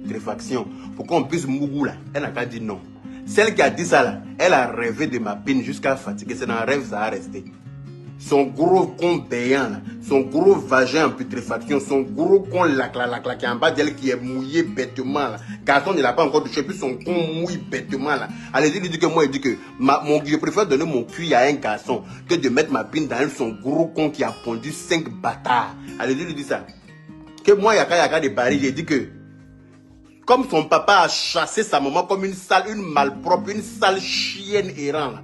putréfaction pour qu'on puisse Mougou là. Elle n'a qu'à dire non. Celle qui a dit ça là, elle a rêvé de ma pine jusqu'à fatiguer. C'est dans un rêve, ça a resté. Son gros con béant, là, son gros vagin en putréfaction, son gros con la qui est en bas d'elle qui est mouillé bêtement là. Garçon ne l'a pas encore touché, puis son con mouille bêtement là. Allez-y, lui dit que moi, il dit que je préfère donner mon cul à un garçon que de mettre ma pine dans son gros con qui a pondu 5 bâtards. Allez-y, lui dit ça. Que moi, Yaka de Paris, j'ai dit que comme son papa a chassé sa maman comme une sale, une malpropre, une sale chienne errante là.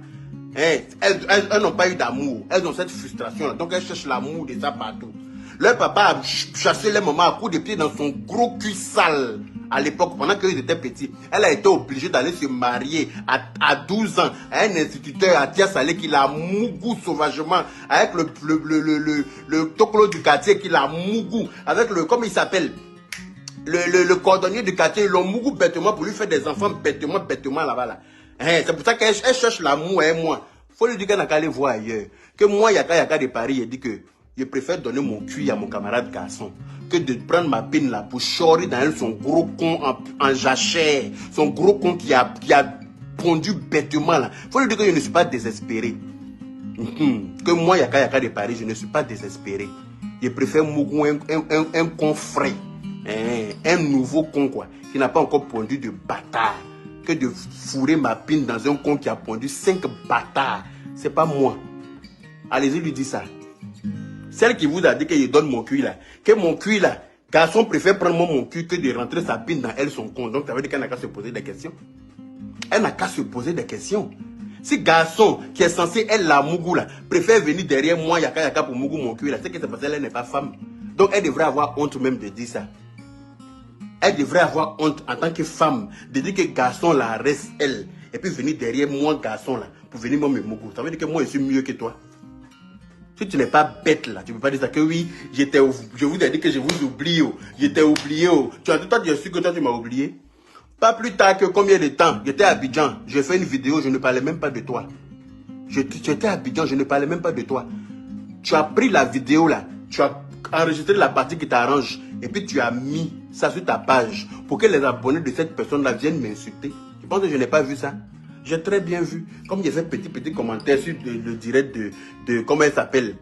Elles n'ont pas eu d'amour. Elles ont cette frustration là. Donc elles cherchent l'amour de ça partout. Leur papa a chassé les mamans à coups de pied dans son gros cul sale. À l'époque, pendant qu'ils étaient petits, elle a été obligée d'aller se marier à 12 ans à un instituteur à Tia-Salé qui l'a mougou sauvagement, avec le tokolo du quartier qui l'a mougou, avec le, comment il s'appelle, le cordonnier du quartier, ils l'ont mougou bêtement pour lui faire des enfants bêtement là-bas là. C'est pour ça qu'elle cherche l'amour, moi. Faut lui dire qu'elle n'a qu'à aller voir ailleurs. Que moi, Yaka de Paris, il dit que je préfère donner mon cul à mon camarade garçon que de prendre ma pine là pour chorer dans elle son gros con en jachère, son gros con qui a pondu bêtement là. Faut lui dire que je ne suis pas désespéré. Que moi, Yaka de Paris, je ne suis pas désespéré. Je préfère Mougou un con frais, un nouveau con quoi, qui n'a pas encore pondu de bâtard, que de fourrer ma pine dans un con qui a pondu 5 bâtards. C'est pas moi. Allez-y, lui dit ça. Celle qui vous a dit que je donne mon cul là, que mon cul là, garçon préfère prendre mon cul que de rentrer sa pine dans elle, son con. Donc ça veut dire qu'elle n'a qu'à se poser des questions. Elle n'a qu'à se poser des questions. Si garçon qui est censé être la mougou là, préfère venir derrière moi, yaka pour mougou mon cul là, c'est que c'est parce qu'elle n'est pas femme. Donc elle devrait avoir honte même de dire ça. Elle devrait avoir honte en tant que femme de dire que garçon là reste elle. Et puis venir derrière moi, garçon là, pour venir moi me mougou. Ça veut dire que moi je suis mieux que toi. Si tu n'es pas bête là, tu ne peux pas dire ça que oui, je vous ai dit que je vous oublie. J'étais oublié. Tu as dit, toi, tu es sûr que toi tu m'as oublié. Pas plus tard que combien de temps? J'étais à Abidjan, j'ai fait une vidéo, je ne parlais même pas de toi. J'étais à Abidjan, je ne parlais même pas de toi. Tu as pris la vidéo là, tu as enregistré la partie qui t'arrange, et puis tu as mis ça sur ta page pour que les abonnés de cette personne-là viennent m'insulter. Tu penses que je n'ai pas vu ça? J'ai très bien vu. Comme il y avait petit commentaire sur le direct de comment elle s'appelle,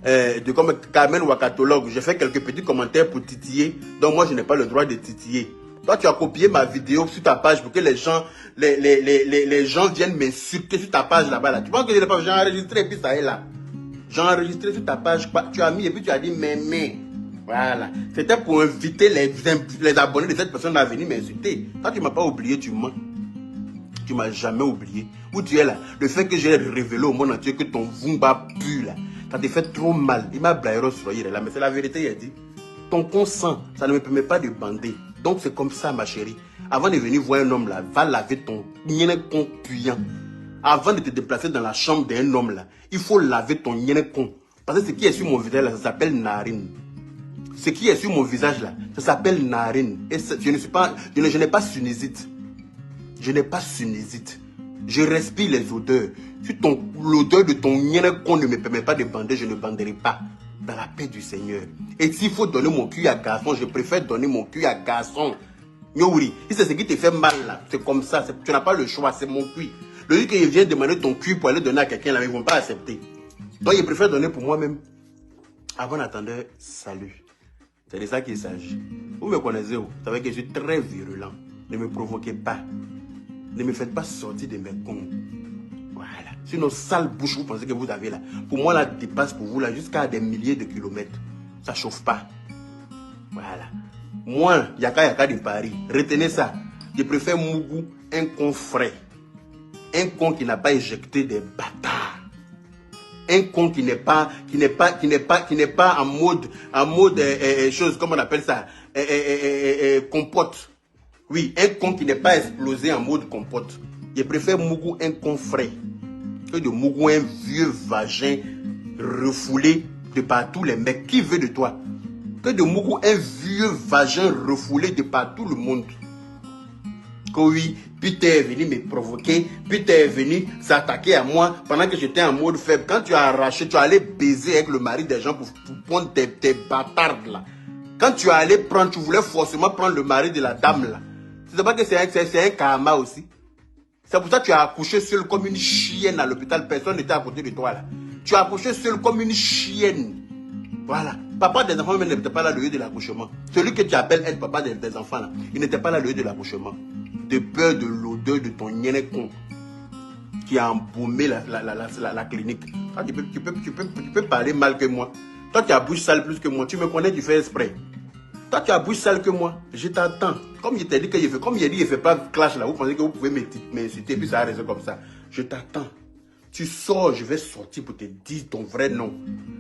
de comme Carmen Wakatologue. J'ai fait quelques petits commentaires pour titiller. Donc moi, je n'ai pas le droit de titiller. Toi, tu as copié ma vidéo sur ta page pour que les gens viennent m'insulter sur ta page là-bas. Là. Tu penses que je n'ai pas... J'ai enregistré et puis ça est là. J'ai enregistré sur ta page. Tu as mis et puis tu as dit mais. Voilà. C'était pour inviter les abonnés de cette personne à venir m'insulter. Toi, tu ne m'as pas oublié, tu mens. Tu ne m'as jamais oublié. Où tu es là? Le fait que j'ai révélé au monde entier que ton Vumba pue là, ça te fait trop mal. Il m'a blagué là, mais c'est la vérité, il a dit. Ton consent, ça ne me permet pas de bander. Donc c'est comme ça, ma chérie. Avant de venir voir un homme là, va laver ton con puyant. Avant de te déplacer dans la chambre d'un homme là, il faut laver ton con. Parce que ce qui est sur mon visage là, ça s'appelle narine. Ce qui est sur mon visage là, ça s'appelle narine. Et je n'ai pas sinusite. Je n'ai pas sinusite. Je respire les odeurs. Si l'odeur de ton con ne me permet pas de bander, je ne banderai pas. Dans la paix du Seigneur. Et s'il faut donner mon cul à garçon, je préfère donner mon cul à garçon. Nyouri, si c'est ce qui te fait mal là, c'est comme ça. Tu n'as pas le choix, c'est mon cul. Le jour qu'ils viennent demander ton cul pour aller donner à quelqu'un là, ils ne vont pas accepter. Donc je préfère donner pour moi-même. Avant d'attendre, salut. C'est de ça qu'il s'agit. Vous me connaissez, vous savez que je suis très virulent. Ne me provoquez pas. Ne me faites pas sortir de mes cons. Voilà. Sur nos sales bouches, vous pensez que vous avez là. Pour moi, là, dépasse pour vous là jusqu'à des milliers de kilomètres. Ça ne chauffe pas. Voilà. Moi, Yaka de Paris. Retenez ça. Je préfère Mougou, un con frais. Un con qui n'a pas éjecté des bâtards. Un con qui n'est pas en mode chose, comment on appelle ça, compote. Oui, un con qui n'est pas explosé en mode compote. Je préfère Mougou un con frais que de Mougou un vieux vagin refoulé de partout les mecs. Qui veut de toi? Que de Mougou un vieux vagin refoulé de partout le monde. Que oui, puis tu es venu me provoquer, puis tu es venu s'attaquer à moi pendant que j'étais en mode faible. Quand tu as arraché, tu as allé baiser avec le mari des gens pour prendre tes bâtards là. Quand tu es allé prendre, tu voulais forcément prendre le mari de la dame là. Tu sais pas que c'est un karma aussi. C'est pour ça que tu as accouché seul comme une chienne à l'hôpital. Personne n'était à côté de toi là. Tu as accouché seul comme une chienne. Voilà. Papa des enfants même n'était pas là le lieu de l'accouchement. Celui que tu appelles être papa des enfants là, il n'était pas là le lieu de l'accouchement. De peur de l'odeur de ton con qui a embaumé la clinique. Toi, tu peux parler mal que moi. Toi, tu as bouche sale plus que moi. Tu me connais, tu fais exprès. Toi, tu as bouche sale que moi. Je t'attends. Comme je t'ai dit que je fais, comme il dit, il fait pas clash là. Vous pensez que vous pouvez m'insulter, puis ça va rester comme ça. Je t'attends. Tu sors, je vais sortir pour te dire ton vrai nom.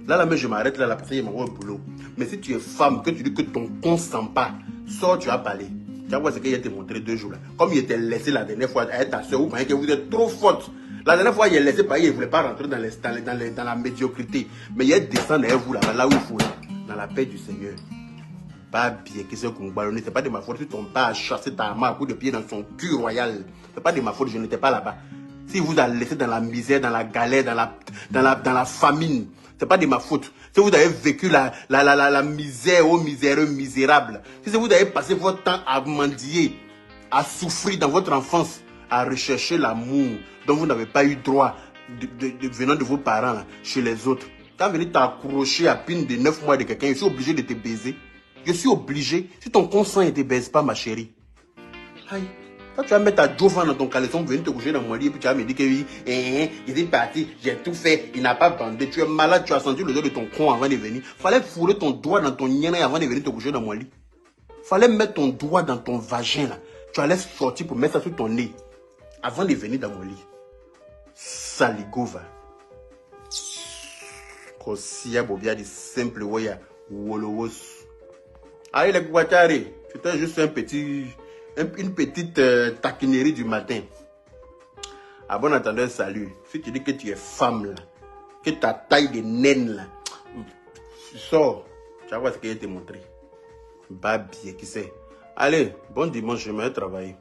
Là, même, je m'arrête là, parce que je m'envoie au boulot. Mais si tu es femme, que tu dis que ton con sent pas, sors, tu vas parler. Tu vas voir ce qu'il a te montré 2 jours là. Comme il était laissé la dernière fois avec ta soeur, vous pensez que vous êtes trop forte. La dernière fois, il est laissé par il ne voulait pas rentrer dans la médiocrité. Mais il descend derrière vous là où il faut, dans la paix du Seigneur. Pas bien que c'est qu'on ballonne, c'est pas de ma faute si ton père a chassé ta main à coup de pied dans son cul royal. C'est pas de ma faute, je n'étais pas là-bas. Si vous avez laissé dans la misère, dans la galère, dans la famine, c'est pas de ma faute. Si vous avez vécu la misère aux miséreux misérables, si vous avez passé votre temps à mendier, à souffrir dans votre enfance, à rechercher l'amour dont vous n'avez pas eu droit venant de vos parents là, chez les autres. Quand venez t'accrocher à pine de 9 mois de quelqu'un, je suis obligé de te baiser. Je suis obligé. Si ton consent ne te baise pas, ma chérie. Aïe. Quand tu vas mettre ta Jovan dans ton caleçon, venir te coucher dans mon lit, et puis tu vas me dire que oui, il est parti, j'ai tout fait, il n'a pas bandé. Tu es malade, tu as senti l'odeur de ton con avant de venir. Fallait fourrer ton doigt dans ton nien avant de venir te coucher dans mon lit. Fallait mettre ton doigt dans ton vagin là. Tu allais sortir pour mettre ça sur ton nez avant de venir dans mon lit. Saligova. Kosia Bobia dit simple waya wolowos. Allez les Guatari, c'était juste une petite taquinerie du matin. À bon entendeur, salut. Si tu dis que tu es femme là, que ta taille de naine là, tu sors, tu vas voir ce qu'il a te montré. Bah bien, qui sait. Allez, bon dimanche, je vais travailler.